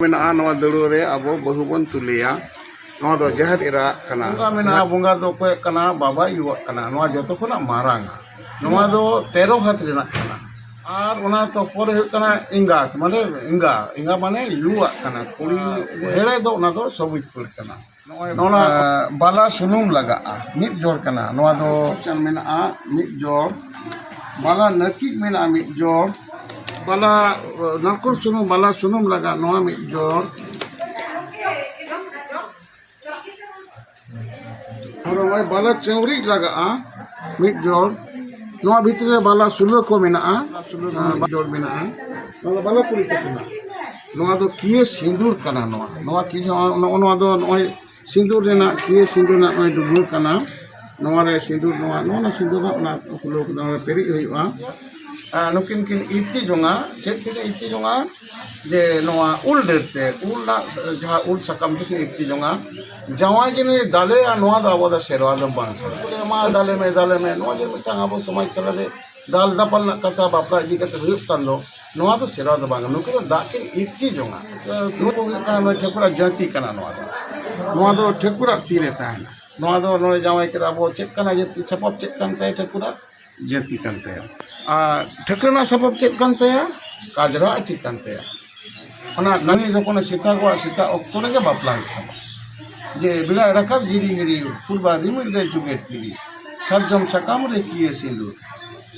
Mena nova dalure abo bahu bon tulia nova do jahat era kana bunga mena bunga do ko kana baba yu kana nova joto khona maranga nova do 13 hat rena kana ar ona to pore kana inga mane yu kana kuri hele do ona do sobu ful kana nona bala sunum laga mid jor kana nova do chan mena mid jor bala nakik mena mid jor bala nakul sunum bala sunum laga noa mid jor और बाला चौरी लगा मिट जोड़ नवा भीतर बाला सुलो को मेना सुलो जोड़ मेना नवा बाला पुरी चकना नवा दो किए सिंदूर कना नवा की नवा दो नय सिंदूर रेना किए सिंदूर ना नय डुबुर कना नवा रे सिंदूर नवा सिंदूर ना फुलो को नवा पेरी हुआ नुकिन किन इर्ती जोंगा चेक থেকে इर्ती जोंगा जे नवा उल देते उल ना जहां उल सकम থেকে इर्ती जोंगा जावाई जिन दाले नवा दा आबो दा सेरवा दा बांग बोले मा दाले में नवा जे मिटांग आबो समाज तलारे दाल दापल ना कथा बापला इदी कते हुयुक तांदो नवा तो सेरवा दा बांग नुकिन दा किन इर्ती जोंगा तु को का ठेकुरा जाति कना नवा दो ठेकुरा तीरे ताना नवा दो नोय जावाई के आबो चेक कना जे सपप चेक कानते ठेकुरा जाति कानते ठेकुरा सपप चेक कानते काजरा अति कानते ओना ननी जखन सीता को सीता अक्तो के बापला जे बिला रकब जिरी हिरी फुलबा रिमिल दे जुगे तिरी सरजम सकाम रे किए सिंदूर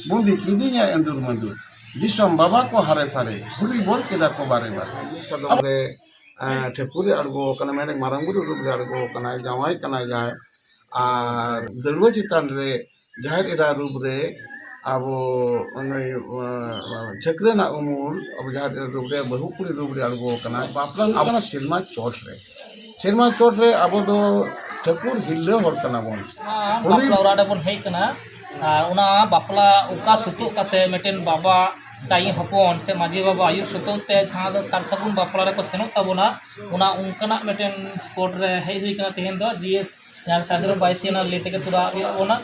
बुंदी किदिया अंदुर मंदुर दिसम बाबा को हारे फारे हुरी बोल के को बारे सदरे ठेकुरी अरगो कना मेरे मारंगुरु रुप अरगो कना जावाई कना जाय आर दलवा चितान रे जाहिर इरा रूप रे आबो चक्रे ना उमूल अब जाहिर रूप रे बहुपुरी रूप रे अरगो कना बापला कना सिरमा चोट रे अब दो ठकुर हिल्ले हर कना बोन बापला ओराडे बोन हेय कना उना बापला उका सुतु कते मेटेन बाबा साई हपन से माजी बाबा आयु सुतु ते साद सरसगुन बापला रे को सेनो तबोना उना उनकना मेटेन स्पोर्ट रे हेय हुई कना तेहेन दो जीएस यार सादरम बाइसिना लेते के तुरा ओना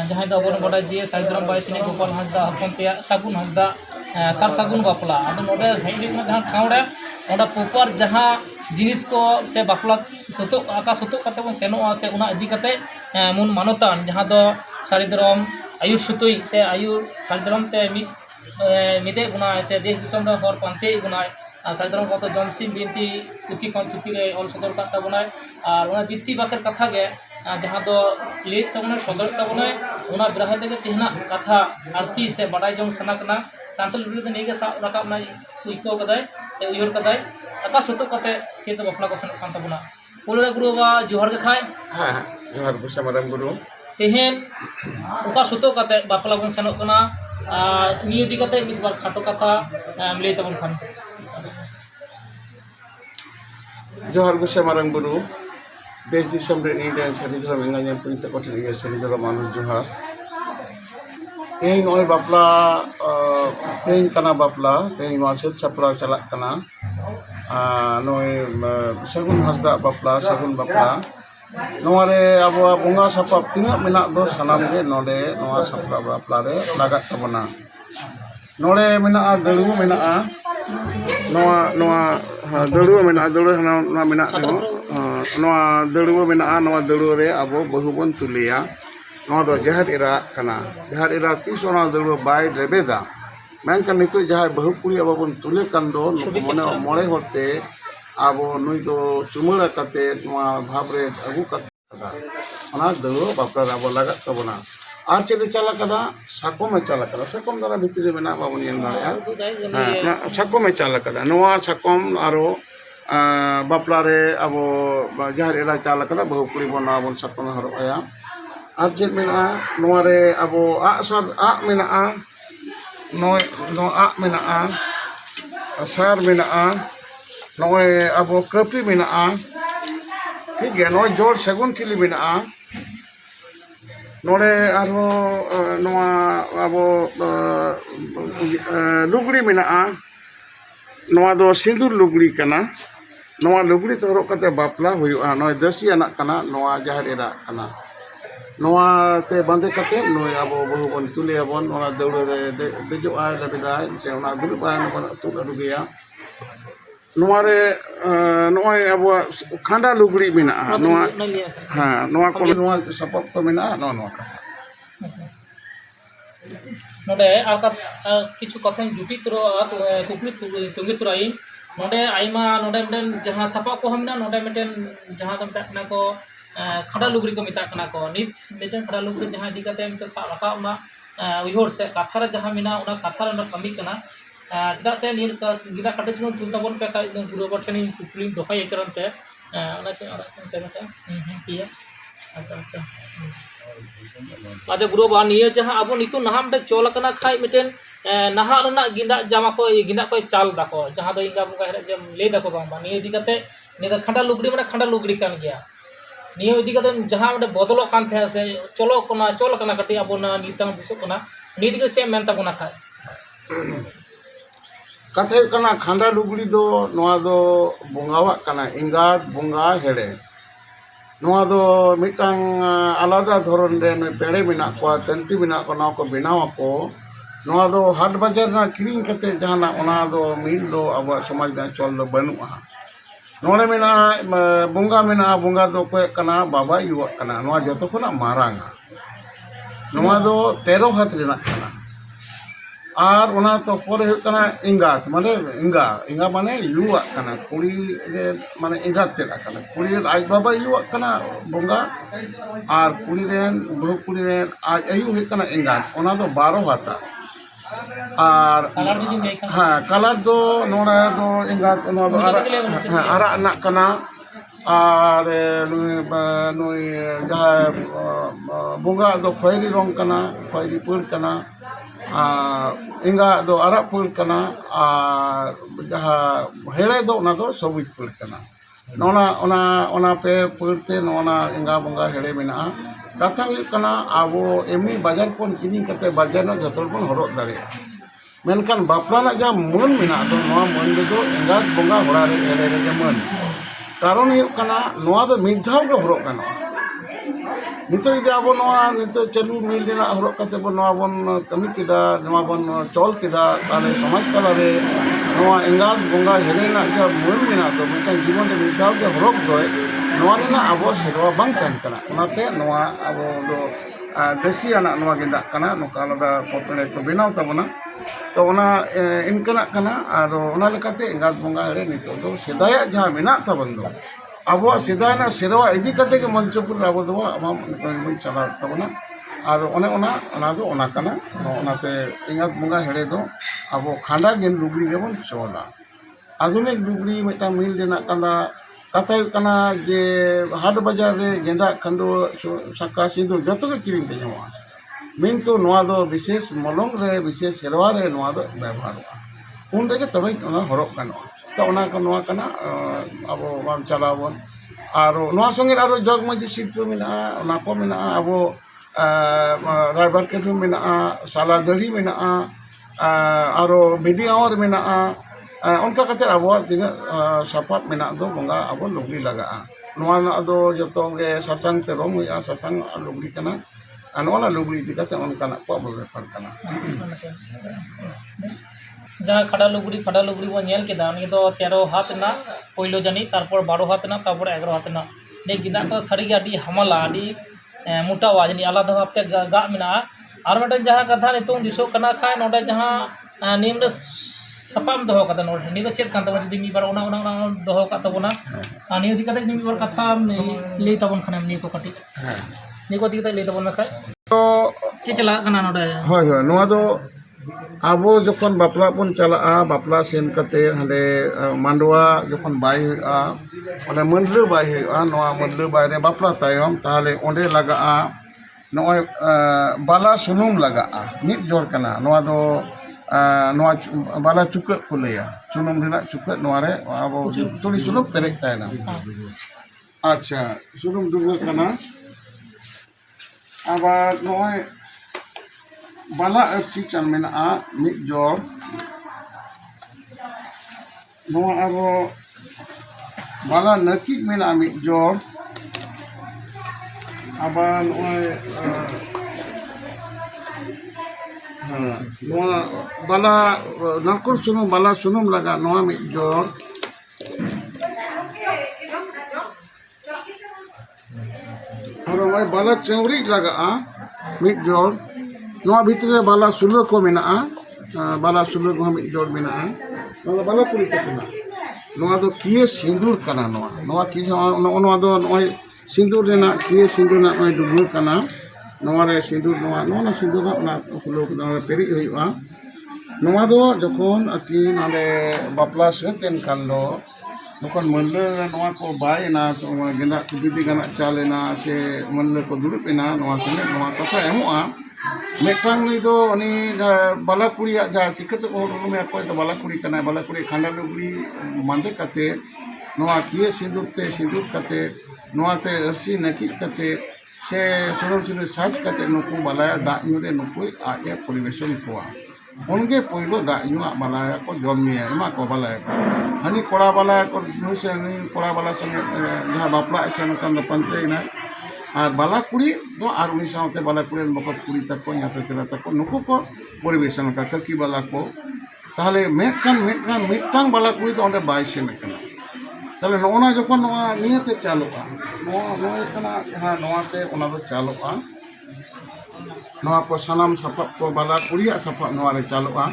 जहां दो बोन बडा जीएस सादरम बाइसिनी गोपाल हसदा हपन ते सगुन हसदा सरसगुन बापला आदो नोडे हेय लिना जहां ठावड़े ओडा पोपर जहां जिनिस को से बापला सुतो आका सुतो कते बन सेनो से उना इदी कते मुन मानतान जहां दो सारिदरम आयु सुतुई से आयु सारिदरम ते मिदे गुना से देश दिसम दा हर पांते गुना सारिदरम को तो जमसिम बिनती तुति कोन तुति रे ऑल सदर का बनाय और उना दित्ती बाकर कथा गे जहां दो ले तबने सदर तबने उना ग्रह ते तिहना कथा आरती से बडाय जंग सनाकना सांतल बिरुद नेगे सा रकाब ना इको कदाय से उयर कदाय आका सुतो कते के तो बापला को सनक कान तबना पुलरे गुरु बा जोहर के खाय हां जोहर गुसा मरम गुरु तेहेन उका सुतो कते बापला बन सनक कना नियो दि कते मिद बार खाटो कथा ले तबन खान जोहर गुसा मरम गुरु देश दिसम रे इंडियन सरिधर इंगानियन पुनित कोठे ये सरिधर मानु जोहर तेन ओय बापला तेन कना बापला तेन मासेत सप्रा चलक कना नोय सगुन हसदा बापला सगुन बापला नोरे अब बुंगा सपाप तिना मेना दो सनाम गे नोडे नोआ सप्रा बापला रे लागत तबना नोडे मेना दळु मेना नोआ दळु मेना दळु ना मेना नोआ दळु मेना नोआ दळु रे अब बहुबन तुलिया नोआ दो जहर इरा कना जहर इरा तीस ओना दळु बाय रेबेदा मेनकान नितो जहाय बहुपुरी अब बन तुले कान दो मने मोरे होते अब नुई दो चुमड़ा कते नोआ भाब रे अगु कते ओना दो बापरा अब लागत तबना आर चले चला कदा साको में चला कदा साकोम दारा भितरे मेना बाबन यन दाया साको में चला कदा नोआ साकोम आरो बापला रे अब जहर इरा चला कदा बहुपुरी बना बन साकोम हरो आया आर चेत मेना नोआ रे अब आ सर आ मेना नोय नो आ मेना सार मेना नोय अब कपी मेना ठीक है नोय जोर सगुन चिली मेना नोडे आरो नोआ अब लुगड़ी मेना नोआ दो सिंदूर लुगड़ी कना नोआ लुगड़ी तो हरो कते बापला हुयुआ नोय दसी आना कना नोआ जहर एरा कना नोआ ते बांधे कते नोय अब बहु बन तुले बन ओना दौड़ रे देजो आ लबिदा से ओना दुलु बा न तु अडु गया ᱱᱚᱣᱟᱨᱮ ᱱᱚᱜᱼᱚᱭ ᱟᱵᱚᱣᱟᱜ ᱠᱷᱟᱸᱰᱟ ᱞᱩᱜᱽᱲᱤ ᱢᱮᱱᱟᱜᱼᱟ ᱱᱚᱣᱟ ᱦᱮᱸ ᱱᱚᱣᱟ ᱠᱚ ᱱᱚᱣᱟ ᱥᱟᱯᱟᱵ ᱠᱚ ᱢᱮᱱᱟᱜᱼᱟ ᱱᱚᱣᱟ ᱠᱟᱛᱷᱟ नोडे किछु कथा जुटी तुरा कुकली तुंगी तुराई नोडे आइमा नोडे मिटन जहां सापा को हमना नोडे मिटन जहां को मेता कना को खड़ा लुगड़ी को मेता कना को नित मिटन खड़ा लुगड़ी जहां इदी कते मिटन सा रखा उना उइहोर से कथा रे जहां मिना उना कथा रे कमी कना चदा से नील गिदा कटे चुन तुन तबन पे का गुरु बठनी कुकली दोखाय करनते उना के ते मते किया अच्छा अच्छा अच्छा गुरु बा निये जहां अब नितु नहा मिटे चोल कना खाय मिटेन नहा रना गिंदा जामा को गिंदा को चाल दाको जहां दो इंगा बुगा हेरे जे ले दाको बांबा निये इदी कते ने खंडा लुगड़ी माने खंडा लुगड़ी कान गया निये इदी कते जहां मिटे बदलो कान थे से चोल कना कटी अब ना नितंग बिसो कना निदी के से मेनता कोना खाय कथा कना खंडा लुगड़ी दो नोआ दो बोंगावा कना इंगात बोंगा हेड़े नोआ दो मिटांग आलादा धोरन रे पेड़े बिना को तंती बिना को ना को बनावा को नोआ दो हाट बाजार ना किरिंग कते जहाना ओना दो मिल दो अब समाज ना चल दो बनुआ नोड़े मेना बोंगा दो को कना बाबा युवा कना नोआ जतो कोना मारांगा नोआ दो 13 हाथ रेना कना और ओना तो परे कना इंगात माने इंगा माने युवा कना कुड़ी रे माने इंगात तेला कना कुड़ी आज बाबा युवा कना बोंगा और कुड़ी रेन बहु कुड़ी रेन आज अयु हे कना इंगात ओना तो 12 हाता और हां कलर दो नोड़ा दो इंगात ओना दो आरा ना कना और नुई जहां बोंगा दो खैरी रंग कना खैरी पुर कना इंगा दो आरा पुल कना और जहां हेड़े दो ना दो सबुज पुल कना नोना पे पुलते नोना इंगा बोंगा हेड़े मेना कथा हुई कना आबो एमनी बाजार कोन किनिंग कते बाजार ना जतल कोन हरो दाड़े मेनकान बापला ना जहां मन मेना दो नोआ मन दो इंगा बोंगा होड़ा रे हेड़े रे मन कारण हुई कना नोआ दो मिधाव के हरो कना नितो इदे आबो नोआ नितो चालू मिल रेना हरक कते बो नोआ बन कमी किदा नोआ बन चल किदा ताले समाज तला रे नोआ एंगात बोंगा हेरेना जा मन मेना तो मिटन जीवन रे मिधाव के हरक दोय नोआ रेना आबो सेवा बांग तन कना ओनाते नोआ आबो दो देसी आना नोआ गिंदा कना नोका आलादा कपड़े को बनाव ताबना तो ओना इनकना कना आरो ओना लेकाते एंगात बोंगा हेरे नितो दो सेदाया जहां मेना ताबन दो अब सेदायना सेरवा इदी कते के मंचपुर अब दो आमाम चला तबना आदो ओना कना ओनाते इंगात बोंगा हेड़े दो अब खांडा गेन लुगड़ी गेबन चोला आधुनिक लुगड़ी मेटा मिल देना कना कथा कना जे हाट बाजार रे गेंदा खंडो साका सिंदूर जतो के किरिम ते जमा मिन तो नोआ दो विशेष मलंग रे विशेष सेरवा रे नोआ दो व्यवहार उन रे के तबे ओना हरक कनो तो ओना को नोआ कना अब बाम चलावन और नोआ संगे आरो जग मजी शिल्प मेना ओना को मेना अब रायबार के मेना साला दड़ी मेना आरो भिडी आवर मेना उनका कते अब तीना सापाप मेना दो बोंगा अब लुगड़ी लगा नोआ ना दो जतो गे ससंग ते रंग हुआ ससंग लुगड़ी कना नोआ लुगड़ी इदी कते उनका ना को बेपार कना जहाँ खड़ा लुगड़ी वो नेल के दान ये तो 13 हाथ ना पहिलो जानी तारपर 12 हाथ ना तारपर 11 हाथ ना ने गिदा को साड़ी के आडी हमला आडी मोटा वाजनी आलादा भाबते गा मिना और मटन जहाँ कथा नितों दिसो कना खाय नोडे जहाँ निम रे सपाम दहो कता नोडे नि तो चेत कान तबन जदि मी बार ओना दहो का तबना अनि इदी कते नि बार कथा ले तबन खने नि को कटी नि को दिते ले तबन खाय तो चे चला कना नोडे होय होय नोआ दो अब जखन बापला बन चला बापला सेन कते हाले मांडवा जखन बाय हुआ ओने मनलो बाय हुआ नोआ मनलो बाय रे बापला तायम ताहले ओंडे लगा नोय बाला सुनुम लगा मिट जोर कना नोआ दो नोआ बाला चुक को लेया सुनुम रेना चुक नोआ रे अब तुली सुनुम पेरे तायना अच्छा सुनुम दुगो कना अब नोय बाला अर्सी चल मेना मिट जोर नोआ अब बाला नकी मेना मिट जोर अब नोआ बाला नकुर सुनुम बाला सुनुम लगा नोआ मिट जोर ᱱᱚᱜᱼᱚᱭ ᱵᱟᱞᱟ ᱪᱟᱹᱣᱨᱤᱡ ᱞᱟᱜᱟᱜᱼᱟ ᱢᱤᱫ ᱡᱚᱲ ᱱᱚᱣᱟ ᱵᱷᱤᱛᱨᱤ ᱨᱮ ᱵᱟᱞᱟ ᱥᱩᱞᱟᱹ ᱠᱚ ᱢᱮᱱᱟᱜᱼᱟ ᱵᱟᱞᱟ ᱥᱩᱞᱟᱹ ᱠᱚᱦᱚᱸ ᱢᱤᱫ ᱡᱚᱲ ᱢᱮᱱᱟᱜᱼᱟ ᱱᱚᱣᱟ ᱫᱚ ᱵᱟᱞᱟ ᱠᱩᱲᱤ ᱛᱟᱹᱠᱤᱱᱟ ᱱᱚᱣᱟ ᱫᱚ ᱠᱤᱭᱟᱹ ᱥᱤᱸᱫᱩᱨ ᱠᱟᱱᱟ ᱱᱚᱣᱟ ᱠᱤ ᱱᱚᱣᱟ ᱫᱚ ᱱᱚᱜᱼᱚᱭ ᱥᱤᱸᱫᱩᱨ ᱨᱮᱱᱟᱜ ᱠᱤᱭᱟᱹ ᱥᱤᱸᱫᱩᱨ ᱨᱮᱱᱟᱜ ᱱᱚᱜᱼᱚᱭ ᱰᱩᱵᱟᱹ ᱠᱟᱱᱟ ᱱᱚᱣᱟ ᱨᱮ ᱥᱤᱸᱫᱩᱨ ᱱᱚᱣᱟ ᱥᱤᱸᱫᱩᱨ ᱚᱱᱟ ᱠᱷᱩᱞᱟᱹᱣ ᱠᱟᱛᱮ ᱚᱱᱟ ᱯᱮᱨᱮᱡ ᱦᱩᱭᱩᱜᱼᱟ ᱱᱚᱣᱟ ᱫᱚ ᱡᱚᱠᱷᱚᱱ ᱟᱹᱠᱤᱱ ᱚᱸᱰᱮ ᱵᱟᱯᱞᱟ ᱥᱟᱹᱛ ᱮᱱ ᱠᱷᱟᱱ ᱫᱚ ᱡᱚᱠᱷᱚᱱ ᱢᱟᱹᱱᱞᱟᱹ ᱱᱚᱣᱟ ᱠᱚ ᱵᱟᱭᱮᱱᱟ ᱜᱮᱸᱫᱟᱜ ᱠᱚ ᱵᱤᱫᱤ ᱜᱟᱱᱟᱜ ᱪᱟᱞ ᱮᱱᱟ ᱥᱮ ᱢᱟᱹᱱᱞᱟᱹ ᱠᱚ ᱫᱩᱲᱩᱵ ᱮᱱᱟ ᱱᱚᱣᱟ ᱥᱚᱸᱜᱮ ᱱᱚᱣᱟ ᱠᱟᱛᱷᱟ ᱮᱢᱚᱜᱼᱟ ᱢᱤᱫᱴᱟᱝ ᱱᱩᱭ ᱫᱚ ᱩᱱᱤ ᱵᱟᱞᱟ ᱠᱩᱲᱤᱭᱟᱜ ᱡᱟᱦᱟᱸ ᱪᱤᱠᱟᱹᱛᱮᱠᱚ ᱦᱚᱲ ᱩᱨᱩᱢᱮᱭᱟ ᱚᱠᱚᱭ ᱫᱚ ᱵᱟᱞᱟ ᱠᱩᱲᱤ ᱠᱟᱱᱟᱭ ᱵᱟᱞᱟ ᱠᱩᱲᱤ ᱠᱷᱟᱸᱰᱟ ᱞᱩᱜᱽᱲᱤ ᱵᱟᱸᱫᱮ ᱠᱟᱛᱮ ᱱᱚᱣᱟ ᱠᱤᱭᱟᱹ ᱥᱤᱸᱫᱩᱨ ᱛᱮ ᱥᱤᱸᱫᱩᱨ ᱠᱟᱛᱮ ᱱᱚᱣᱟᱛᱮ ᱟᱹᱨᱥᱤ ᱱᱟᱹᱠᱤᱡ ᱠᱟᱛᱮ ᱥᱮ ᱥᱩᱱᱩᱢ ᱥᱤᱸᱫᱩᱨ ᱥᱟᱡᱽ ᱠᱟᱛᱮ ᱱᱩᱠᱩ ᱵᱟᱞᱟᱭᱟ ᱫᱟᱜ ᱧᱩ ᱨᱮ ᱱᱩᱠᱩ ᱟᱡ ᱮ ᱯᱚᱨᱤᱵᱮᱥᱚᱱ ᱠᱚᱣᱟ ᱩᱱᱜᱮ ᱯᱳᱭᱞᱳ ᱫᱟᱜ ᱧᱩᱣᱟᱜ ᱵᱟᱞᱟᱭᱟ ᱠᱚ ᱡᱚᱢ ᱧᱩᱭᱟ ᱮᱢᱟ ᱠᱚ ᱵᱟᱞᱟᱭᱟ ᱠᱚ ᱦᱟᱹᱱᱤ ᱠᱚᱲᱟ ᱵᱟᱞᱟᱭᱟ ᱠᱚ ᱱᱩᱭ ᱥᱮ ᱱᱩᱭ ᱠᱚᱲᱟ ᱵᱟᱞᱟ ᱥᱚᱸᱜᱮ ᱡᱟᱦᱟᱸ ᱵᱟᱯᱞᱟᱜ ᱥᱮᱱ ᱠᱷᱟᱱ ᱫᱚ ᱯᱟᱱᱛᱮᱭᱮᱱᱟᱭ ᱟᱨ ᱵᱟᱞᱟ ᱠᱩᱲᱤ ᱫᱚ ᱟᱨ ᱩᱱᱤ ᱥᱟᱶᱛᱮ ᱵᱟᱞᱟ ᱠᱩᱲᱤ ᱨᱮᱱ ᱵᱚᱠᱚᱛ ᱠᱩᱲᱤ ᱛᱟᱠᱚ ᱧᱟᱛᱮ ᱛᱮᱨᱟ ᱛᱟᱠᱚ ᱱᱩᱠᱩ ko পরিবেশন কা কাকি বালা কো তাহলে মিদটাং বালা কুড়ি তো অঁডে বাই সেন কানা তাহলে নওনা যখন নোয়া নিয়েতে চালুগᱼᱟ নোয়া কানা যাহা নোয়াতে ওনা দো চালুগᱼᱟ নোয়া को सानाम सापाब को बाला कुड़िया सापाब नोआ रे चालुगᱼᱟ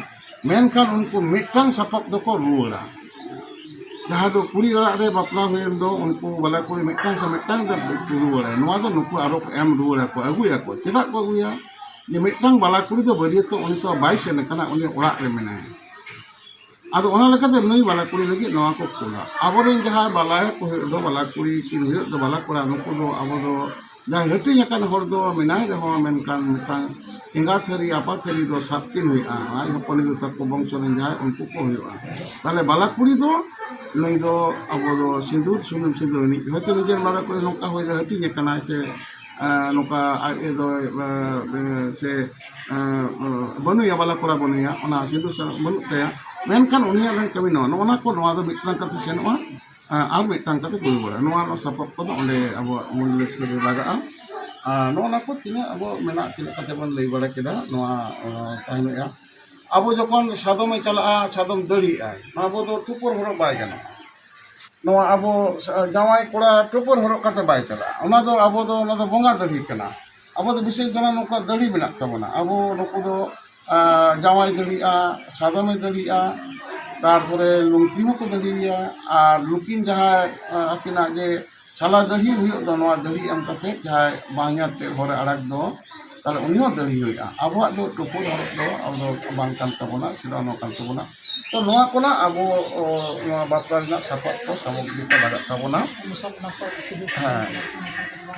मेनखान उनको मिदटांग सापाब दो को रुवाड़ा जहाँ दो कुड़ी ओड़ा रे बापला हुएन दो उनको बाला कुड़ी मिदटांग दो रुवाड़ा नोआ दो नुकु आरो एम रुवाड़ा को अगुया को चेदा को अगुया जे मिदटांग बाला कुड़ी दो बरियतो उनी तो बाई सेन काना उनी ओड़ा रे मेनाय आदो ओना लेकाते नई बाला कुड़ी लगी नोआ को कुला आबोरेन जहाँ बालाया को दो बाला कुड़ी किन हुयो दो बाला कोड़ा नुकु दो आबो दो जहाँ हटिंग अकान हर दो मेनाय रहो मेनकान मिदटांग एंगा थरी आपा थरी दो साबकिन हुआ आई हपन हुयो तको बंश रेन जहाँ उनको को हुआ ताले बाला कुड़ी दो नई दो आबो दो सिंदूर सुनुम सिंदूर नि हयतो निजेर बाला कुड़ी नोका हुई दो हटिंग अकाना से नोका आए दो से बनुया बाला कोड़ा बनुया ओना सिंदूर बनु तया मेनखान उनिया रेन कमी नोना को नोआ दो मिदटांग काते सेनोआ आर मिदटांग काते गुरु बड़ा नोआ नो सापाब को दो ओंडे आबो मूल्य रे लागाआ नोना को तीना अब मेना तीना कते बन लई बड़ा केदा नोआ ताहनुया अब जखन सादमे चला सादम दड़ी अब दो टुपुर हरो बाय गाना नोआ अब जावाई कोड़ा टुपुर हरो कते बाय चला ओना दो अब दो बोंगा दड़ी कना अब दो विशेष जना नोका दड़ी मेना तबना अब नुकु दो जावाई दड़िया सादमे दड़िया तारपरे लुंगती को दड़िया और लुकिन जहाँ आकिना जे साला दड़ी हुई दो नोआ दड़ी एम कते जहाँ बांगा ते हर आड़क दो ताले उनियो दड़ी हुआ अब दो टुपुर हर दो अब दो बांग कान तबना सिरा नो कान तबना तो नोआ कोना अब नोआ बापला रेना सापाब को सामग्री को लगा तबना हाँ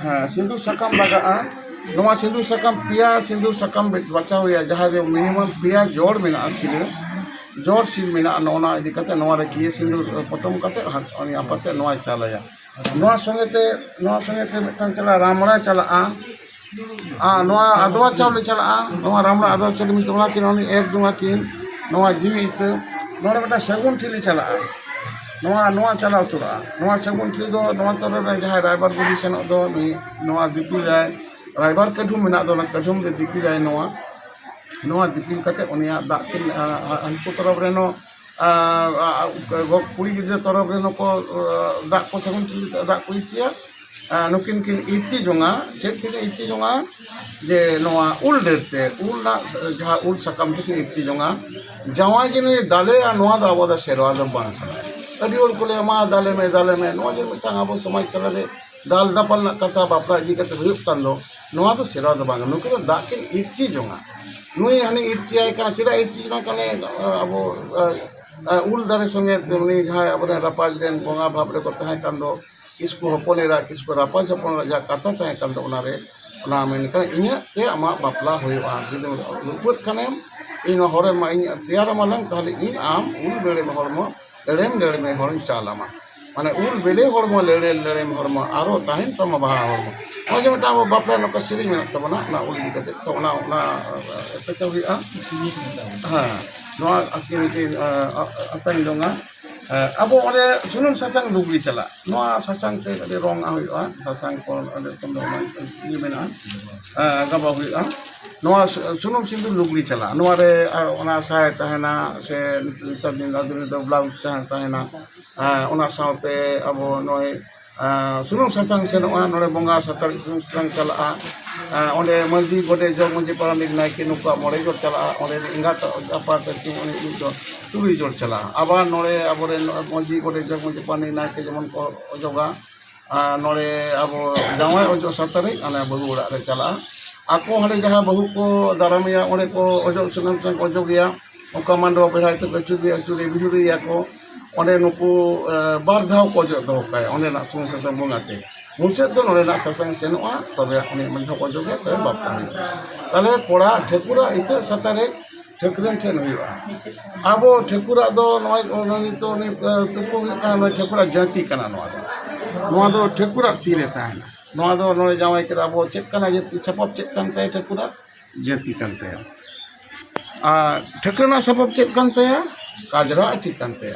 हाँ सिंदूर साकाम लगा नोआ सिंदूर साकाम पिया सिंदूर साकाम बचा हुआ जहाँ दे मिनिमम पिया जोड़ मेना सिले जोड़ सिल मेना नोना इदी कते नोआ रे किए सिंदूर पटम कते अनि आपते नोआ चालाया नोआ संगेते मिदटांग चला रामड़ा चला नोआ आदवा चावले चला नोआ रामड़ा आदवा चावले मिस ओना किन ओनी एक दुआ किन नोआ जीवी इत नोडे मटा सगुन ठिली चला नोआ चला उतरा नोआ सगुन ठिली दो नोआ तोरे जहां रायबार गुडी सेनो दो नोआ दिपिल जाय रायबार कदुम मेना दो ना कदुम दे दिपिल जाय नोआ दिपिल कते ओनिया दा किन अनकु तरफ रेनो कुड़ी गिद्रा तरफ रेनो को दा को सगुन ठिली दा को इसिया नुकिन किन इर्ची जोंगा चेक थिन इर्ची जोंगा जे नोआ उल डेरते उल ना जहां उल साकाम थिन इर्ची जोंगा जावाई जिने दाले नोआ दा आबो दा सेरवा दा बांग अडी और कोले मा दाले में नोआ जे मिदटांग आबो समाज तला रे दाल दापल ना कथा बापला इदी कते हुयुक तान दो नोआ दो सेरवा दा बांग नुकिन दा किन इर्ची जोंगा नुई हनी इर्ची आय काना चेदा इर्ची ना कने आबो उल दारे संगे उनी जहां आबो रापाज रेन बोंगा भाब रे को तहाय कान दो किसको हपनेरा किसको रापाज हपनेरा जहाँ कथा तहाय कान दो ओना रे ओना मेनका इnya ते आमा बापला हुयुआ जुदि लुपुत खानेम इन हरे मा इन तैयार मालांग ताहले इन आम उल बेले हरमो लेड़ेम हरम चालामा माने उल बेले हरमो लेड़ेम हरमो आरो ताहिन तमा बाहा हरमो ओजे मटा बापला नका सिरिंग मेना तबना ना उल इदी कते तो ओना एपेता हुयुआ हां नोआ आकिन अतन जोंगा अब ओरे सुनुम सासांग लुगड़ी चला नोआ सासांग ते अदे रंग हुयुआ सासांग को अदे तम दो इ मेना गबा हुयुआ नोआ सुनुम सिंदूर लुगड़ी चला नोआ रे ओना साय तहना से नितर दिन आदमी दो ब्लाउज तहना ओना साथे अब नोय sunung sasang senoa nore bonga satar sunung sasang chala onde manji gode jog manji paranik naiki nuka more jor chala onde ingat apa tadi onde itu turi jor chala abar nore abore manji gode jog manji paranik naiki jemon ko joga nore abo jawai ojo satare ana bahu orak re chala aku hade jaha bahu ko daramia onde ko ojo sunung sasang ojo ya oka mandro pehai tu kecuri bihuri ya ko onde nuku bar dhau ko ojo do kai onde nak sunung sasang bunga te muncet tu nore nak sasang senoa tobe oni mandho ko joge tobe bapla tale kora thekura itu satare thekuran ten huya abo thekura do noi oni to ni tupu kana thekura jati kana noa do thekura tire tahana noa do nore jawai keda abo chet kana jati sapap chet kan tai thekura jati kan tai thekura sapap chet kan tai kajra ati kan tai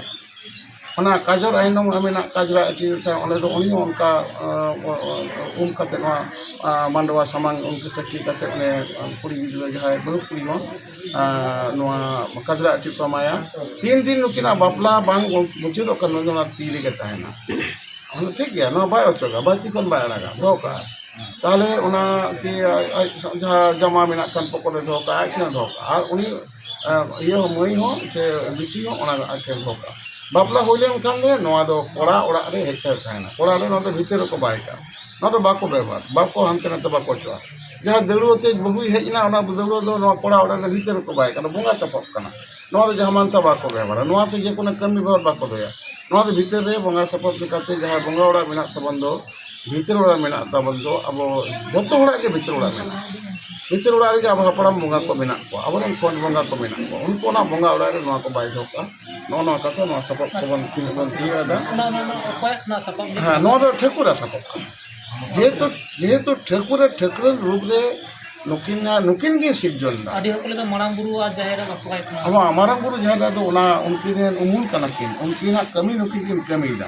ona kajor ainom amena kajra ati ta ole do oni onka kate no mandawa samang onka chakki kate ne puri gidra jahai bahu puri hon noa kajra ati pamaya 3 din nukina bapla bang mujud okan no na tili ke tahena ono thik ya no bai ochoga bati kon bai laga doka tale ona ki jama mena kan pokore doka kina doka ar uni iya moi ho se biti ho ona aten doka bapla holen kan de noa do kora ora re hektar thana kora re no do bhitere ko bai ka no do bako bebar bako hante na bako choa jaha deluo te bahu hejna ona deluo do no kora ora re bhitere ko bai kana bonga sapap kana no do jaha manta bako bebar no te je kona kami bhar bako doya no do bhitere bonga sapap dikate jaha bonga ora menak taban do bhitere ora menak taban do abo joto ora ke bhitere ora menak bhitere ora re abo haparam bonga ko menak ko abo ren kon bonga ko menak ko unko na bonga ora re no ko bai doka no kata no sapap kawan ti ada na sapap ha no do thekura sapap jehetu thekuran rup re nukin ge sirjon da adi hokole do marang buru a jahera bapla ikna ama marang buru jahera do ona unkinen umul kana kin unkina kami nukin kami da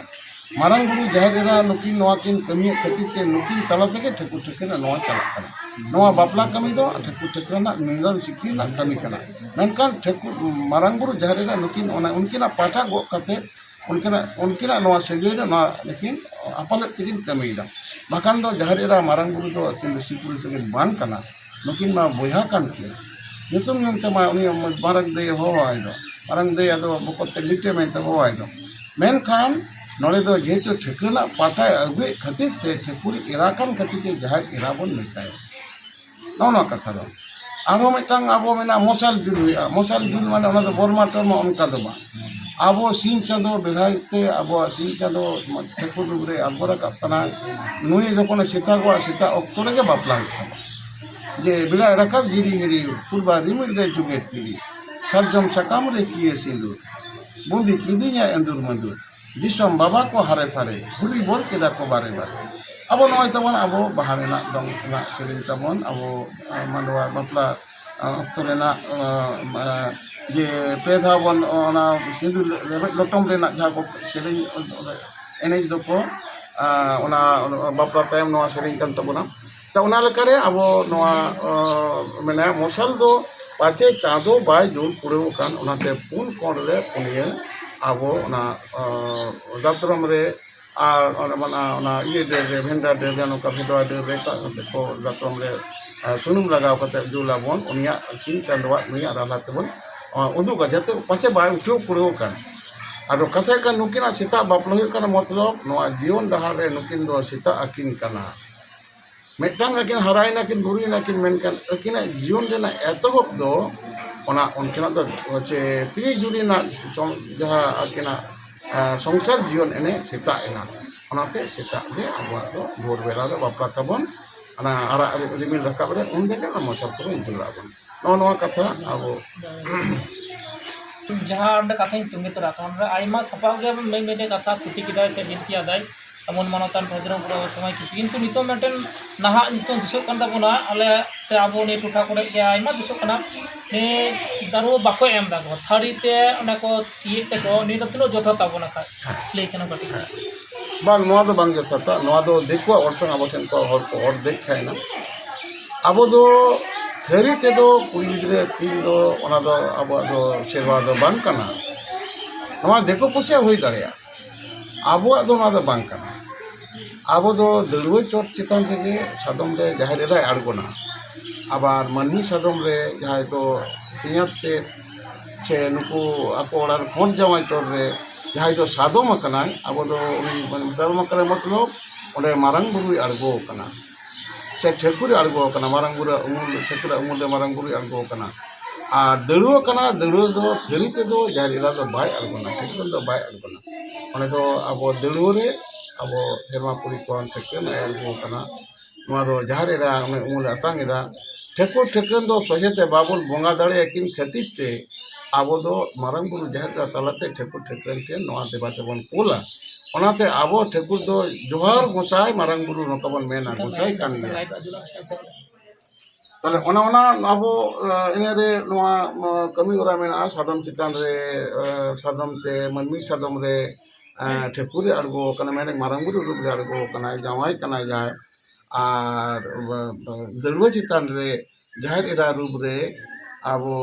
marang buru jahera nukin noa kin kami khatir te nukin tala theke thekuna noa chala kana noa bapla kami do thekuna ningran sikki na kami kana menkan marang buru jahera nukin ona unkina patha go kate unkina noa segera noa lekin apalat tikin kami da bahkan do jahera marang buru do atin sipul segin ban kana nukin ma boya kan ki nyutum yang tama uni marang de ho ai do marang de ado bokote lite men to ho ai do menkan nole do jehetu thekuna patha ague khatir te thekuri irakan khatir te jahar irabon metai no katha do aro metang abo mena mosal jul mane ona do borma torma onka do ba abo sin chando behai te abo sin chando thekur re agora kapana nui jokon sita oktore ge bapla je bila rakab jiri heri purba rimil re juget tiri sarjam sakam re kiye sindu bundi kidinya endur mandur disom baba ko hare fare huri bor keda ko bare abo noy tabon abo bahare na dong na sering tabon abo mandwa bapla oktore na je pedha bon ona sindu lotom re na jago sering enej do ko ona bapla time no sering kan tabona ta ona lekare abo noa mena mosal do pache chado bai jul pureu kan onate pun kon re punie abo na datram re ar ona iye de bhenda de jano ka bhedwa de re ka ko datram re sunum lagaw kate julabon unia chin chandwa unia ralat bon udu ka jate pache bai utu pureu kan ado katha kan nukina sita baplohi kan matlab noa jion dahar re nukin do sita akin kana metang akin harai nakin buri nakin menkan akina jion de na etohop do ona onkina do che 3 juli na jaha akina songchar jion ene sita ena onate sita ge abo do bor bela re bapla tabon ana ara rimil rakab re unde ke na mosal ko julabon no katha abo jaha anda katha tungi to rakam ra aima sapag ge mede katha tuti kidai se binti adai amon manotan bhadron pura সময় কিন্তু নিতো maintain Naha নিতো দিশো কান তাবনা আলে সে আবো নে টুটা করে গে আইমা দিশো কানা নে দারু বাকো এম দাগো থারিতে অনেকো তিয়ে তে গো নি দতলো যথা তাবনা খা প্লে কেন কাটি bang noa do bang jotha noa do dekwa orson abo ten ko hor dek khaina abo do theri te do kuri gidre tin do ona do abo do serwa do bang kana noa deko puche hoi dareya abo do noa do bang kana ᱟᱵᱚ ᱫᱚ ᱫᱟᱹᱲᱣᱟᱹ ᱪᱚᱴ ᱪᱮᱛᱟᱱ ᱨᱮᱜᱮ ᱥᱟᱫᱚᱢ ᱨᱮ ᱡᱟᱦᱮᱨ ᱮᱨᱟᱭ ᱟᱬᱜᱚᱱᱟ ᱟᱵᱟᱨ ᱢᱟᱹᱱᱢᱤ ᱥᱟᱫᱚᱢ ᱨᱮ ᱡᱟᱦᱟᱸᱭ ᱫᱚ ᱛᱮᱧᱟᱛ ᱛᱮᱫ ᱥᱮ ᱱᱩᱠᱩ ᱟᱠᱚ ᱚᱲᱟᱜ ᱨᱮ ᱠᱷᱚᱸᱰ ᱡᱟᱶᱟᱭ ᱪᱚᱴ ᱨᱮ ᱡᱟᱦᱟᱸᱭ ᱫᱚ ᱥᱟᱫᱚᱢ ᱟᱠᱟᱱᱟᱭ ᱟᱵᱚ ᱫᱚ ᱩᱱᱤ ᱥᱟᱫᱚᱢ ᱟᱠᱟᱱᱟᱭ ᱢᱚᱛᱞᱚᱵ ᱚᱸᱰᱮ ᱢᱟᱨᱟᱝ ᱵᱩᱨᱩᱭ ᱟᱬᱜᱚ ᱟᱠᱟᱱᱟ ᱥᱮ ᱴᱷᱟᱹᱠᱩᱨᱮ ᱟᱬᱜᱚ ᱟᱠᱟᱱᱟ ᱢᱟᱨᱟᱝ ᱵᱩᱨᱩ ᱩᱢᱩᱞ ᱴᱷᱟᱹᱠᱩᱨᱟᱜ ᱩᱢᱩᱞ ᱨᱮ ᱢᱟᱨᱟᱝ ᱵᱩᱨᱩᱭ ᱟᱬᱜᱚ ᱟᱠᱟᱱᱟ ᱟᱨ ᱫᱟᱹᱲᱣᱟᱹ ᱠᱟᱱᱟ ᱫᱟᱹᱲᱣᱟᱹ ᱫᱚ ᱛᱷᱟᱹᱨᱤ ᱛᱮᱫᱚ ᱡᱟᱦᱮᱨ ᱮᱨᱟ ᱫᱚ ᱵᱟᱭ ᱟᱬᱜᱚᱱᱟ ᱴᱷᱟᱹᱠᱩᱨ ᱫᱚ ᱵᱟᱭ ᱟᱬᱜᱚᱱᱟ ᱚᱸᱰᱮ ᱫᱚ ᱟᱵᱚ ᱫᱟᱹᱲᱣᱟᱹ ᱨᱮ ᱟᱵᱚ ᱥᱮᱨᱢᱟᱯᱩᱨᱤ ᱠᱷᱚᱱ ᱴᱷᱟᱹᱠᱨᱟᱹᱱ ᱮ ᱟᱬᱜᱚ ᱟᱠᱟᱱᱟ ᱱᱚᱣᱟ ᱫᱚ ᱡᱟᱦᱮᱨ ᱮᱨᱟ ᱩᱢᱩᱞᱮ ᱟᱛᱟᱝ ᱮᱫᱟ ᱴᱷᱟᱹᱠᱩᱨ ᱴᱷᱟᱹᱠᱨᱟᱹᱱ ᱫᱚ ᱥᱚᱡᱷᱮᱛᱮ ᱵᱟᱵᱚᱱ ᱵᱚᱸᱜᱟ ᱫᱟᱲᱮᱭᱟᱜ ᱠᱤᱱ ᱠᱷᱟᱹᱛᱤᱨ ᱛᱮ ᱟᱵᱚ ᱫᱚ ᱢᱟᱨᱟᱝ ᱵᱩᱨᱩ ᱡᱟᱦᱮᱨ ᱮᱨᱟ ᱛᱟᱞᱟᱛᱮ ᱴᱷᱟᱹᱠᱩᱨ ᱴᱷᱟᱹᱠᱨᱟᱹᱱ ᱴᱷᱮᱱ ᱱᱚᱣᱟ ᱫᱮᱵᱟ ᱥᱮᱵᱚᱱ ᱠᱳᱞᱟ ᱚᱱᱟᱛᱮ ᱟᱵᱚ ᱴᱷᱟᱹᱠᱩᱨ ᱫᱚ ᱡᱚᱦᱟᱨ ᱜᱚᱸᱥᱟᱭ ᱢᱟᱨᱟᱝ ᱵᱩᱨᱩ ᱱᱚᱝᱠᱟ ᱵᱚᱱ ᱢᱮᱱᱟ ᱜᱚᱸᱥᱟᱭ ᱠᱟᱱ ᱜᱮᱭᱟ তাহলে অনা আবো ইনারে নোয়া কামি ওরা মেনা সাদম চিতান রে সাদম তে মানমি সাদম রে ঠেকুরে আড়গো কানা মেনে মারাঙ্গুরু রূপ রে আড়গো কানা জামাই কানা যায় আর দলুয়া চিতান রে জাহের এরা রূপ রে আবো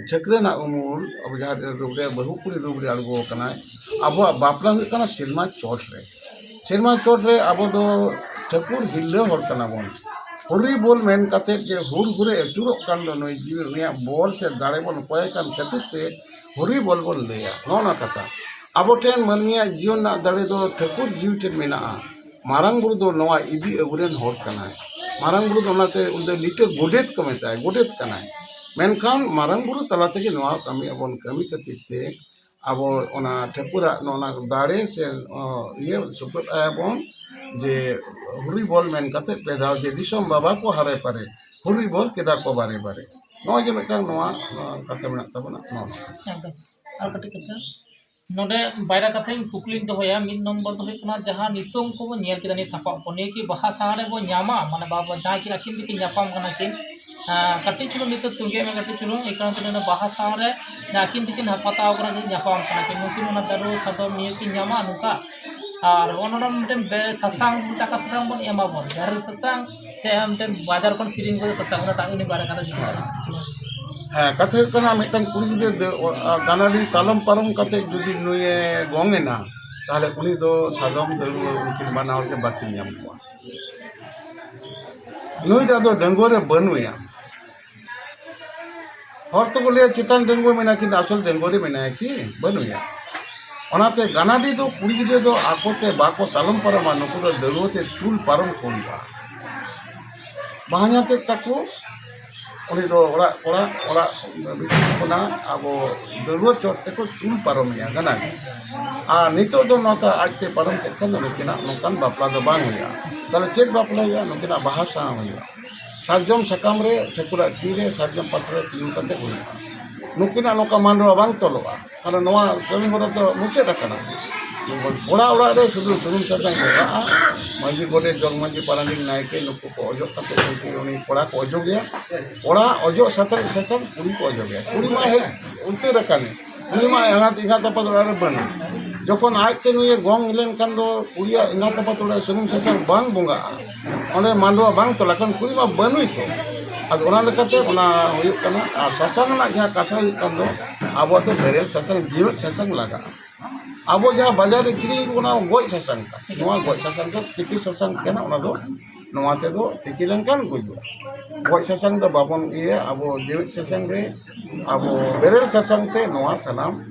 ঠেকরে না উমুল আবো জাহের রূপ রে বহুকুড়ি রূপ রে আড়গো কানা আবো বাপলা হুই কানা সিরমা চট রে আবো দো ঠেকুর হিল্লে হর কানা বন ᱦᱩᱨᱤ ᱵᱚᱞ ᱢᱮᱱ ᱠᱟᱛᱮᱫ ᱡᱮ ᱦᱩᱨ ᱦᱩᱨᱮ ᱟᱹᱪᱩᱨᱚᱜ ᱠᱟᱱ ᱫᱚ ᱱᱩᱭ ᱡᱤᱣᱤ ᱩᱱᱤᱭᱟᱜ ᱵᱚᱞ ᱥᱮ ᱫᱟᱲᱮ ᱵᱚᱱ ᱠᱚᱭ ᱠᱟᱱ ᱠᱷᱟᱹᱛᱤᱨ ᱛᱮ ᱦᱩᱨᱤ ᱵᱚᱞ ᱵᱚᱱ ᱞᱟᱹᱭᱟ ᱱᱚᱜᱼᱚ ᱱᱚᱣᱟ ᱠᱟᱛᱷᱟ ᱟᱵᱚ ᱴᱷᱮᱱ ᱢᱟᱹᱱᱢᱤᱭᱟᱜ ᱡᱤᱭᱚᱱ ᱨᱮᱱᱟᱜ ᱫᱟᱲᱮ ᱫᱚ ᱴᱷᱟᱹᱠᱩᱨ ᱡᱤᱣᱤ ᱴᱷᱮᱱ ᱢᱮᱱᱟᱜᱼᱟ ᱢᱟᱨᱟᱝ ᱵᱩᱨᱩ ᱫᱚ ᱱᱚᱣᱟ ᱤᱫᱤ ᱟᱹᱜᱩᱨᱮᱱ ᱦᱚᱲ ᱠᱟᱱᱟᱭ ᱢᱟᱨᱟᱝ ᱵᱩᱨᱩ ᱫᱚ ᱚᱱᱟᱛᱮ ᱩᱱᱤ ᱫᱚ ᱞᱤᱴᱟᱹ ᱜᱚᱰᱮᱛ ᱠᱚ ᱢᱮᱛᱟᱭᱟ ᱜᱚᱰᱮᱛ ᱠᱟᱱᱟᱭ ᱢᱮᱱᱠᱷᱟᱱ ᱢᱟᱨᱟᱝ ᱵᱩᱨᱩ ᱛᱟᱞᱟ ᱛᱮᱜᱮ ᱱᱚᱣᱟ ᱠᱟᱹᱢᱤ ᱟᱵᱚᱱ ᱠᱟᱹᱢᱤ ᱠᱷᱟᱹᱛᱤᱨ ᱛᱮ ᱟᱵᱚ ᱚᱱᱟ ᱴᱷᱟᱹᱠᱩᱨᱟᱜ ᱱᱚᱣᱟ ᱫᱟᱲᱮ ᱥᱮ ᱤᱭᱟᱹ ᱥᱩᱯᱨᱚᱫ ᱟᱭᱟᱵᱚᱱ ᱡᱮ ᱦᱩᱨᱤ ᱵᱚᱞ ᱢᱮᱱ ᱠᱟᱛᱮᱫ ᱯᱮ ᱫᱷᱟᱣ ᱡᱮ ᱫᱤᱥᱚᱢ ᱵᱟᱵᱟ ᱠᱚ ᱦᱟᱨᱮ ᱯᱟᱨᱮ ᱦᱩᱨᱤ ᱵᱚᱞ ᱠᱮᱫᱟ ᱠᱚ ᱵᱟᱨᱮ ᱵᱟᱨᱮ ᱱᱚᱜᱼᱚᱭ ᱡᱮ ᱢᱤᱫᱴᱟᱝ ᱱᱚᱣᱟ ᱠᱟᱛᱷᱟ ᱢᱮᱱᱟᱜ ᱛᱟᱵᱚᱱᱟ ᱱᱚᱣᱟ ᱮᱠᱫᱚᱢ ᱟᱨ ᱠᱟᱹᱴᱤᱡ ᱠᱟᱛᱷᱟ ᱱᱚᱰᱮ ᱵᱟᱭᱨᱟ ᱠᱟᱛᱷᱟᱧ ᱠᱩᱠᱞᱤᱧ ᱫᱚᱦᱚᱭᱟ ᱢᱤᱫ ᱱᱚᱢᱵᱚᱨ ᱫᱚ ᱦᱩᱭᱩᱜ ᱠᱟᱱᱟ ᱡᱟᱦᱟᱸ ᱱᱤᱛᱚᱝ ᱠᱚᱵᱚᱱ ᱧᱮᱞ ᱠᱮᱫᱟ ᱱᱤᱭᱟᱹ ᱥᱟᱯᱟᱵ ᱠᱚ ᱱᱤᱭᱟᱹ ᱠᱤ ᱵᱟᱦᱟ ᱥᱟᱦᱟ ᱨᱮᱵᱚᱱ ᱧᱟᱢᱟ ᱢᱟᱱᱮ ᱵᱟᱵᱟ ᱡᱟᱦᱟᱸᱭ ᱠᱤᱱ ᱟᱹᱠᱤᱱ ᱫᱚᱠᱤᱱ ᱧᱟᱯᱟᱢ ᱠᱟᱱᱟ ᱠᱤᱱ ᱠᱟᱹᱴᱤᱡ ᱪᱩᱞᱩᱝ ᱱᱤᱛᱚᱜ ᱛᱩᱸᱜᱮ ᱢᱮ ᱠᱟᱹᱴᱤᱡ ᱪᱩᱞᱩᱝ ᱮᱭ ᱠᱟᱨᱚᱱ ᱛᱮ ᱵᱟᱦᱟ ᱥᱟᱦᱟ ᱨᱮ ᱟᱹᱠᱤन ᱫᱚᱠᱤᱱ ᱦᱟᱯᱟᱛᱟᱣ ᱠᱟᱱᱟ ᱠᱤᱱ ᱧᱟᱯᱟᱢ ᱠᱟᱱᱟ ᱠᱤᱱ ᱱᱩᱠᱤᱱ ᱚᱱᱟ ᱫᱟᱹᱲᱩᱣᱟᱹ ᱥᱟᱫᱚᱢ ᱱᱤᱭᱟᱹ ᱠᱤᱱ ᱧᱟᱢᱟ ᱱᱚᱝᱠᱟ ᱟᱨ ᱚᱱᱚᱲᱟ ᱢᱤᱫᱴᱮᱱ ᱥᱟᱥᱟᱝ ᱴᱟᱠᱟ ᱥᱟᱥᱟᱝ ᱵᱚᱱ ᱮᱢᱟᱵᱚᱱ ᱵᱮᱨᱮᱞ ᱥᱟᱥᱟᱝ ᱥᱮ ᱢᱤᱫᱴᱮᱱ ᱵᱟᱡᱟᱨ ᱠᱷᱚᱱ ᱠᱤᱨᱤᱧ ᱠᱟᱛᱮ ᱥᱟᱥᱟᱝ ᱚᱱᱟᱴᱟᱜ ᱩᱱᱤ ᱵᱟᱨᱮ ᱠᱟᱛᱷᱟ ᱡᱩᱫᱤ ᱦᱮᱸ ᱠᱟᱛᱷᱟ ᱦᱩᱭᱩᱜ ᱠᱟᱱᱟ ᱢᱤᱫᱴᱟᱝ ᱠᱩᱲᱤ ᱜᱤᱫᱽᱨᱟᱹ ᱜᱟᱱᱟᱰᱤ ᱛᱟᱞᱚᱢ ᱯᱟᱨᱚᱢ ᱠᱟᱛᱮ ᱡᱩᱫᱤ ᱱᱩᱭᱮ ᱜᱚᱝ ᱮᱱᱟ তাহলে উনি তো সাদম দড়ুয়া উনকিন বানা হলকে বাকি নিয়ম কোয়া নুই দাদো ডঙ্গরে বনুয়া হর তো বলে চিতান ডঙ্গো মেনা কিন্তু আসল ডঙ্গরে মেনা কি বনুয়া ওনাতে গানাডি তো কুড়ি গিদে তো আকোতে বাকো তালম পারমা নুকু তো দড়ুয়াতে তুল পারম করিবা বাহাኛতে তাকো উনি তো ওরা ভিতর খোনা আবো দড়ুয়া চট তেকো তুল পারমিয়া গানাডি আর নিতো তো নতা আজতে পারম কেন নুকিনা নকান বাপলা দো বাং হইয়া তাহলে চেক বাপলা হইয়া নুকিনা বাহা সাহা হইয়া সারজম সাকাম রে ঠাকুরা তীরে সারজম পাত্রে তিন কাতে হইয়া নুকিনা নকা মানডवा বাং তলোয়া কারণ নোয়া কমি হরা তো মুচেদ আকানা ওড়া ওড়া রে শুধু সুনুম সাসাং দেওয়া মাঝি গোটে জগ মাঝি পারানিক নায়কে নুকু को অজগ কাতে উনকি উনি কোড়া को অজগিয়া ওড়া অজগ সাথে সাসাং কুড়ি को অজগিয়া কুড়ি মা হে উল্টে রাখানে কুড়ি মা এঙাত ইঙাত তাপাত ওড়া রে বানু যখন আজতে নুয়ে গং লেনখান ᱫᱚ ᱠᱩᱲᱤᱭᱟ ᱮᱸᱜᱟ ᱛᱟᱯᱟᱛ ᱚᱲᱟᱜ ᱥᱩᱱᱩᱢ ᱥᱟᱥᱟᱝ ᱵᱟᱝ ᱵᱚᱸᱜᱟᱜᱼᱟ ᱚᱸᱰᱮ ᱢᱟᱱᱰᱣᱟ ᱵᱟᱝ ᱛᱚᱞᱟ ᱠᱷᱟᱱ ᱠᱩᱲᱤ ᱢᱟ ᱵᱟᱹᱱᱩᱭ ᱛᱚ ᱟᱫᱚ ᱚᱱᱟ ᱞᱮᱠᱟᱛᱮ ᱚᱱᱟ ᱦᱩᱭᱩᱜ ᱠᱟᱱᱟ ᱟᱨ ᱥᱟᱥᱟᱝ ᱨᱮᱱᱟᱜ ᱡᱟᱦᱟᱸ ᱠᱟᱛᱷᱟ ᱦᱩᱭᱩᱜ ᱠᱟᱱ ᱫᱚ ᱟᱵᱚᱣᱟᱜ ᱫᱚ ᱵᱮᱨᱮᱞ ᱥᱟᱥᱟᱝ ᱡᱤᱣᱮᱫ ᱥᱟᱥᱟᱝ ᱞᱟᱜᱟᱜᱼᱟ ᱟᱵᱚ ᱡᱟᱦᱟᱸ ᱵᱟᱡᱟᱨ ᱨᱮ ᱠᱤᱨᱤᱧ ᱚᱱᱟ ᱜᱚᱡ ᱥᱟᱥᱟᱝ ᱠᱟᱱᱟ ᱱᱚᱣᱟ ᱜᱚᱡ ᱥᱟᱥᱟᱝ ᱫᱚ ᱛᱤᱠᱤ ᱥᱟᱥᱟᱝ ᱠᱟᱱᱟ ᱚᱱᱟ ᱫᱚ ᱱᱚᱣᱟ ᱛᱮᱫᱚ ᱛᱤᱠᱤ ᱞᱮᱱᱠᱷᱟᱱ ᱜᱩᱡᱩᱜᱼᱟ ᱜᱚᱡ ᱥᱟᱥᱟᱝ ᱫᱚ ᱵᱟᱵᱚᱱ ᱤᱭᱟᱹ ᱟᱵᱚ ᱡᱤᱣᱮᱫ ᱥᱟᱥᱟᱝ ᱨᱮ ᱟᱵᱚ ᱵᱮᱨᱮᱞ ᱥᱟᱥᱟᱝ ᱛᱮ ᱱᱚᱣᱟ ᱥᱟᱱᱟᱢ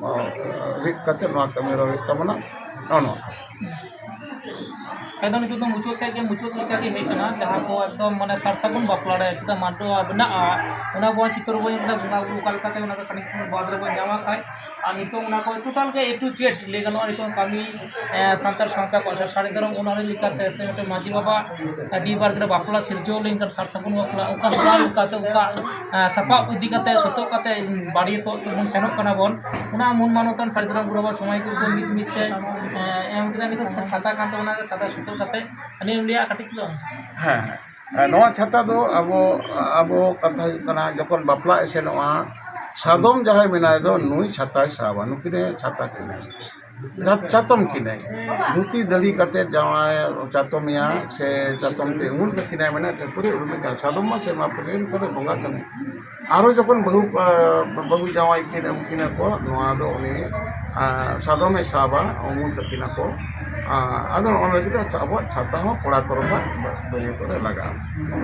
ᱨᱤᱫ ᱠᱟᱛᱮ ᱱᱚᱣᱟ ᱠᱟᱹᱢᱤ ᱨᱮ ᱦᱩᱭᱩᱜ ᱛᱟᱵᱚᱱᱟ ᱱᱚᱣᱟ एकदम नितुक दो मुचुद से मुचुद लेका के हेक ना जहां को एकदम माने सरसगुन बापला रे चिता मांडवा बना उना बो चित्र बो इंदा बुंगा बुरु कलकता उना का कनिक बाद रे बो जामा खाय आ नितो उना को टोटल के ए टू जेड ले गनो नितो कामी सांतार सांता को सारे दरम उना रे लिखाते से मते माजी बाबा डी बार के बापला सिरजो लेकर सरसगुन बापला उका हुआ उका से उका सपा उदी कते सतो कते बाड़ी तो सुन सेनो कना बोन उना मन मानतन सारे दरम बुरबा समय को मिट मिट से एम किदा नितो छाता कांते उना छाता सतो कते अनि इंडिया कटिक लो ᱦᱮᱸ ᱱᱚᱣᱟ ᱪᱷᱟᱛᱟ ᱫᱚ ᱟᱵᱚ ᱠᱟᱛᱷᱟ ᱦᱩᱭᱩᱜ ᱠᱟᱱᱟ ᱡᱚᱠᱷᱚᱱ ᱵᱟᱯᱞᱟ ᱮᱥᱮᱱᱚᱜᱼᱟ ᱥᱟᱫᱚᱢ ᱡᱟᱦᱟᱸᱭ ᱢᱮᱱᱟᱭ ᱫᱚ ᱱᱩᱭ ᱪᱷᱟᱛᱟᱭ ᱥᱟᱵᱟ ᱱᱩᱠᱤᱱᱮ ᱪᱷᱟᱛᱟ ᱠᱤᱱᱟᱹᱭ ᱪᱟᱛᱚᱢ ᱠᱤᱱᱟᱹᱭ ᱫᱷᱩᱛᱤ ᱫᱟᱹᱲᱤ ᱠᱟᱛᱮ ᱡᱟᱶᱟᱭ ᱪᱟᱛᱚᱢᱤᱭᱟ ᱥᱮ ᱪᱟᱛᱚᱢ ᱛᱮ ᱩᱢᱩᱞ ᱠᱟᱠᱤᱱᱟᱭ ᱢᱮᱱᱟ ᱴᱷᱟᱹᱠᱩᱨᱮ ᱩᱨᱩᱢᱮ ᱠᱟᱱᱟ ᱥᱟᱫᱚᱢ ᱢᱟ ᱥᱮᱨᱢᱟ ᱯᱨᱮᱢ ᱠᱚᱨᱮ ᱵᱚᱸᱜᱟ ᱠᱟᱱᱟᱭ ᱟᱨᱚ ᱡᱚᱠᱷᱚᱱ ᱵᱟᱹᱦᱩ ᱡᱟᱶᱟᱭ ᱠᱤᱱ ᱟᱹᱜᱩ ᱠᱤᱱᱟ ᱠᱚ ᱱᱚᱣᱟ ᱫᱚ ᱩᱱᱤ ᱥᱟᱫᱚᱢᱮ ᱥᱟᱵᱟ ᱩᱢᱩᱞ ᱠᱟᱠᱤᱱᱟ ᱠᱚ ᱟᱫᱚ ᱚᱱᱟ ᱞᱟᱹᱜᱤᱫ ᱟᱵᱚᱣᱟᱜ ᱪᱷᱟᱛᱟ ᱦᱚᱸ ᱠᱚᱲᱟ ᱛᱚᱨᱚᱯᱷᱟᱜ ᱵᱟᱹᱨᱭᱟᱹᱛᱚᱜ ᱨᱮ ᱞᱟᱜᱟᱜᱼᱟ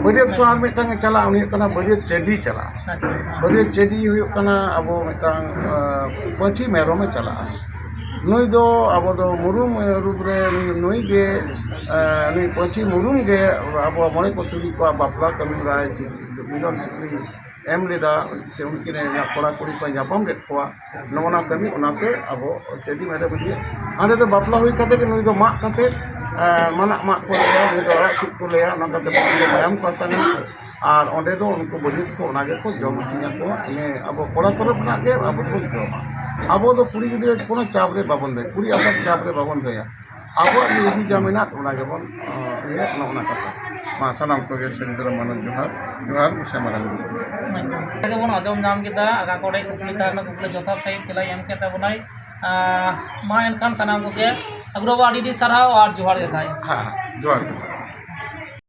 ᱵᱟᱹᱨᱭᱟᱹᱛ ᱠᱚ ᱟᱨ ᱢᱤᱫᱴᱟᱝ ᱪᱟᱞᱟᱜᱼᱟ ᱩᱱᱤ ᱦᱩᱭᱩᱜ ᱠᱟᱱᱟ ᱵᱟᱹᱨᱭᱟᱹᱛ ᱪᱟᱹᱰᱤ ᱪᱟᱞᱟᱜᱼᱟ ᱵᱟᱹᱨᱭᱟᱹᱛ ᱪᱟᱹᱰᱤ ᱦᱩᱭᱩᱜ ᱠᱟᱱᱟ ᱟᱵᱚ ᱢᱤᱫᱴᱟᱝ ᱯᱟᱹᱴᱷᱤ ᱢᱮᱨᱚᱢᱮ ᱪᱟᱞᱟᱜᱼᱟ ᱱᱩᱭ ᱫᱚ ᱟᱵᱚ ᱫᱚ ᱢᱩᱨᱩᱢ ᱨᱩᱯ ᱨᱮ ᱱᱩᱭ ᱜᱮ ᱱᱩᱭ ᱯᱟᱹᱴᱷᱤ ᱢᱩᱨᱩᱢ ᱜᱮ ᱟᱵᱚᱣᱟᱜ ᱢᱚᱬᱮ ᱠᱚ ᱛᱩᱨᱩᱭ ᱠᱚᱣᱟᱜ ᱵᱟᱯᱞᱟ ᱠᱟᱹᱢᱤ ᱦᱚᱨᱟᱭ ᱢᱤᱞᱚᱱ ᱥᱤᱠᱲᱤ ᱮᱢ ᱞᱮᱫᱟ ᱥᱮ ᱩᱱᱠᱤᱱ ᱠᱚᱲᱟ ᱠᱩᱲᱤ ᱠᱚ ᱧᱟᱯᱟᱢ ᱞᱮᱫ ᱠᱚᱣᱟ ᱱᱚᱜᱼᱚ ᱠᱟᱹᱢᱤ ᱚᱱᱟᱛᱮ ᱟᱵᱚ ᱪᱟᱹᱰᱤ ᱢᱮᱨᱚᱢ ᱤᱫᱤᱭᱟ ᱦᱟᱸᱰᱮ ᱫᱚ ᱵᱟᱯᱞᱟ ᱦᱩᱭ ᱠᱟᱛᱮ ᱜᱮ ᱱᱩᱭ ᱫᱚ ᱢᱟᱜ ᱠᱟᱛᱮ ᱢᱟᱱᱟᱜ ᱢᱟᱜ ᱠᱚ ᱞᱟᱹᱭᱟ ᱱᱩᱭ ᱫᱚ ᱚᱲᱟᱜ ᱥᱤᱫ ᱠᱚ ᱞᱟᱹᱭᱟ ᱚᱱᱟ ᱠᱟᱛᱮ ᱢᱟᱭᱟᱢ ᱠᱚ ᱦᱟᱛᱟᱝᱟ ᱟᱨ ᱚᱸᱰᱮ ᱫᱚ ᱩᱱᱠᱩ ᱵᱟᱹᱨᱭᱟᱹᱛ ᱠᱚ ᱚᱱᱟ ᱜᱮᱠᱚ ᱡᱚᱢ ᱦᱟᱹᱴᱤᱧ ᱟᱠᱚᱣᱟ ᱤᱱᱟᱹ ᱟᱵᱚ ᱠᱚᱲᱟ ᱛᱚᱨᱚᱯ ᱠᱷᱚᱱᱟᱜ ᱜᱮ ᱟᱵᱚ ᱫᱚᱵᱚᱱ ᱡᱚᱢᱟ ᱟᱵᱚ ᱫᱚ ᱠᱩᱲᱤ ᱜᱤᱫᱽᱨᱟᱹ ᱠᱳᱱᱳ ᱪᱟᱯ ᱨᱮ ᱵᱟᱵᱚᱱ ᱫᱚᱦᱚᱭᱟ ᱠᱩᱲᱤ ᱟᱯᱟᱛ ᱪᱟᱯ ᱨᱮ ᱵᱟᱵᱚᱱ ᱫᱚᱦᱚᱭᱟ ᱟᱵᱚᱣᱟᱜ ᱱᱤᱡᱮ ᱡᱟ ᱢᱮᱱᱟᱜ ᱚᱱᱟ ᱜᱮᱵᱚᱱ ᱤᱭᱟᱹ ᱱᱚᱜᱼᱚ ᱠᱟᱛᱷᱟ ᱢᱟ ᱥᱟᱱᱟᱢ ᱠᱚᱜᱮ ᱥᱮᱱᱫᱨᱚ ᱢᱟᱱᱚᱛ ᱡᱚᱦᱟᱨ ᱡᱚᱦᱟᱨ ᱥᱮ ᱢᱟᱨᱟᱝ ᱵᱚᱱ ᱟᱸᱡᱚᱢ ᱧᱟᱢ ᱠᱮᱫᱟ ᱟᱜᱟ ᱠᱚᱲᱟᱭ ᱠᱩᱠᱞᱤ ᱛᱟᱦᱮᱱᱟ ᱠᱩᱠᱞᱤ ᱡᱚᱛᱷᱟᱛ ᱥᱟᱺᱦᱤᱡ ᱛᱮᱞᱟᱭ ᱮᱢ ᱠᱮᱫ ᱛᱟᱵᱚᱱᱟᱭ ᱢᱟ ᱮᱱᱠᱷᱟᱱ ᱥᱟᱱᱟᱢ ᱠᱚᱜᱮ ᱟᱜᱨᱚᱵᱟ ᱟᱹᱰᱤ ᱥᱟᱨᱦᱟᱣ ᱟᱨ ᱡᱚᱦᱟᱨ ᱜᱮ ᱠᱷᱟᱡ ᱦᱮᱸ ᱡᱚᱦᱟᱨ